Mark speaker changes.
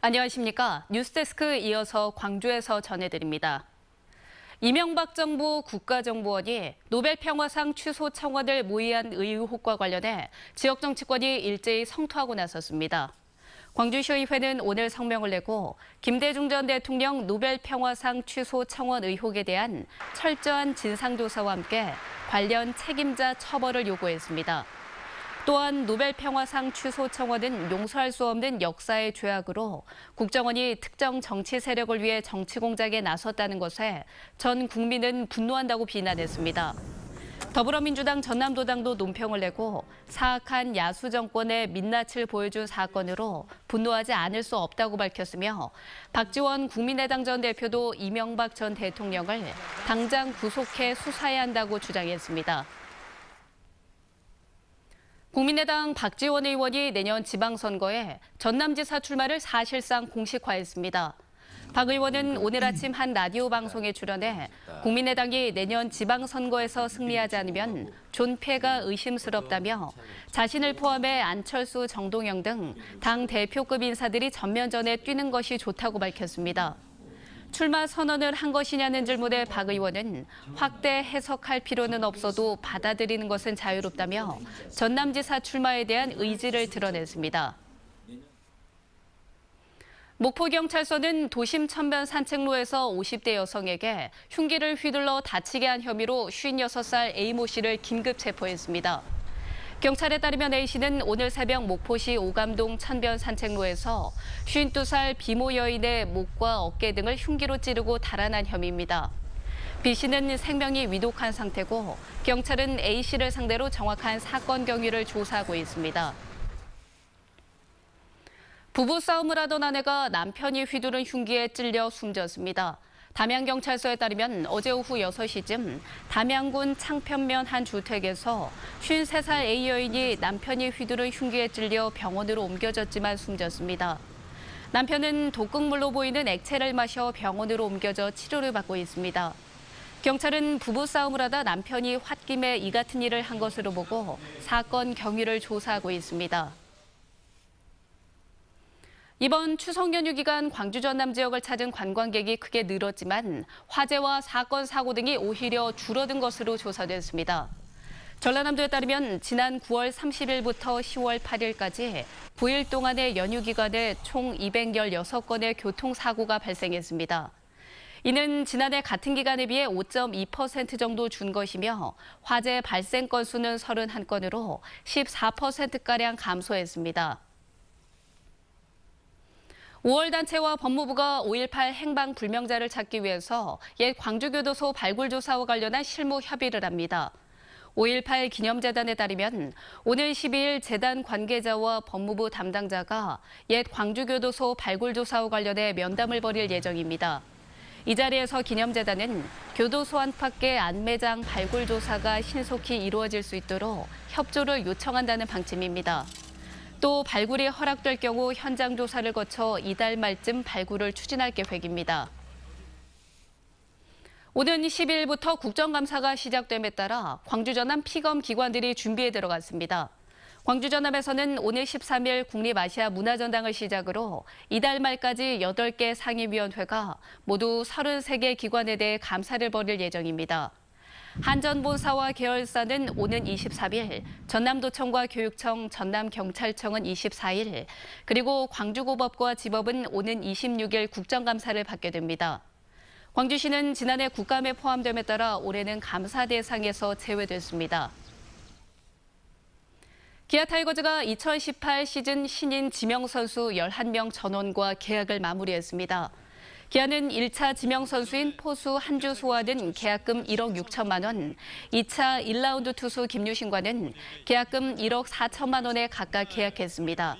Speaker 1: 안녕하십니까. 뉴스데스크 이어서 광주에서 전해드립니다. 이명박 정부 국가정보원이 노벨평화상 취소 청원을 모의한 의혹과 관련해 지역 정치권이 일제히 성토하고 나섰습니다. 광주시의회는 오늘 성명을 내고 김대중 전 대통령 노벨평화상 취소 청원 의혹에 대한 철저한 진상조사와 함께 관련 책임자 처벌을 요구했습니다. 또한 노벨평화상 취소 청원은 용서할 수 없는 역사의 죄악으로 국정원이 특정 정치 세력을 위해 정치 공작에 나섰다는 것에 전 국민은 분노한다고 비난했습니다. 더불어민주당 전남도당도 논평을 내고 사악한 야수 정권의 민낯을 보여준 사건으로 분노하지 않을 수 없다고 밝혔으며 박지원 국민의당 전 대표도 이명박 전 대통령을 당장 구속해 수사해야 한다고 주장했습니다. 국민의당 박지원 의원이 내년 지방선거에 전남지사 출마를 사실상 공식화했습니다. 박 의원은 오늘 아침 한 라디오 방송에 출연해 국민의당이 내년 지방선거에서 승리하지 않으면 존폐가 의심스럽다며 자신을 포함해 안철수, 정동영 등 당 대표급 인사들이 전면전에 뛰는 것이 좋다고 밝혔습니다. 출마 선언을 한 것이냐는 질문에 박 의원은 확대 해석할 필요는 없어도 받아들이는 것은 자유롭다며 전남지사 출마에 대한 의지를 드러냈습니다. 목포경찰서는 도심 천변 산책로에서 50대 여성에게 흉기를 휘둘러 다치게 한 혐의로 56살 A모 씨를 긴급 체포했습니다. 경찰에 따르면 A씨는 오늘 새벽 목포시 오감동 천변 산책로에서 52살 B모 여인의 목과 어깨 등을 흉기로 찌르고 달아난 혐의입니다. B씨는 생명이 위독한 상태고 경찰은 A씨를 상대로 정확한 사건 경위를 조사하고 있습니다. 부부싸움을 하던 아내가 남편이 휘두른 흉기에 찔려 숨졌습니다. 담양경찰서에 따르면 어제 오후 6시쯤 담양군 창편면 한 주택에서 53살 A 여인이 남편이 휘두른 흉기에 찔려 병원으로 옮겨졌지만 숨졌습니다. 남편은 독극물로 보이는 액체를 마셔 병원으로 옮겨져 치료를 받고 있습니다. 경찰은 부부싸움을 하다 남편이 홧김에 이 같은 일을 한 것으로 보고 사건 경위를 조사하고 있습니다. 이번 추석 연휴 기간 광주 전남 지역을 찾은 관광객이 크게 늘었지만 화재와 사건, 사고 등이 오히려 줄어든 것으로 조사됐습니다. 전라남도에 따르면 지난 9월 30일부터 10월 8일까지 9일 동안의 연휴 기간에 총 216건의 교통사고가 발생했습니다. 이는 지난해 같은 기간에 비해 5.2% 정도 준 것이며 화재 발생 건수는 31건으로 14%가량 감소했습니다. 5월단체와 법무부가 5.18 행방 불명자를 찾기 위해서 옛 광주교도소 발굴조사와 관련한 실무 협의를 합니다. 5.18 기념재단에 따르면 오늘 12일 재단 관계자와 법무부 담당자가 옛 광주교도소 발굴조사와 관련해 면담을 벌일 예정입니다. 이 자리에서 기념재단은 교도소 안팎의 안매장 발굴조사가 신속히 이루어질 수 있도록 협조를 요청한다는 방침입니다. 또 발굴이 허락될 경우 현장 조사를 거쳐 이달 말쯤 발굴을 추진할 계획입니다. 오는 10일부터 국정감사가 시작됨에 따라 광주 전남 피검 기관들이 준비에 들어갔습니다. 광주 전남에서는 오늘 13일 국립아시아 문화전당을 시작으로 이달 말까지 8개 상임위원회가 모두 33개 기관에 대해 감사를 벌일 예정입니다. 한전본사와 계열사는 오는 23일, 전남도청과 교육청, 전남경찰청은 24일, 그리고 광주고법과 지법은 오는 26일 국정감사를 받게 됩니다. 광주시는 지난해 국감에 포함됨에 따라 올해는 감사 대상에서 제외됐습니다. 기아 타이거즈가 2018 시즌 신인 지명선수 11명 전원과 계약을 마무리했습니다. 기아는 1차 지명선수인 포수 한주소와는 계약금 1억 6천만 원, 2차 1라운드 투수 김유신과는 계약금 1억 4천만 원에 각각 계약했습니다.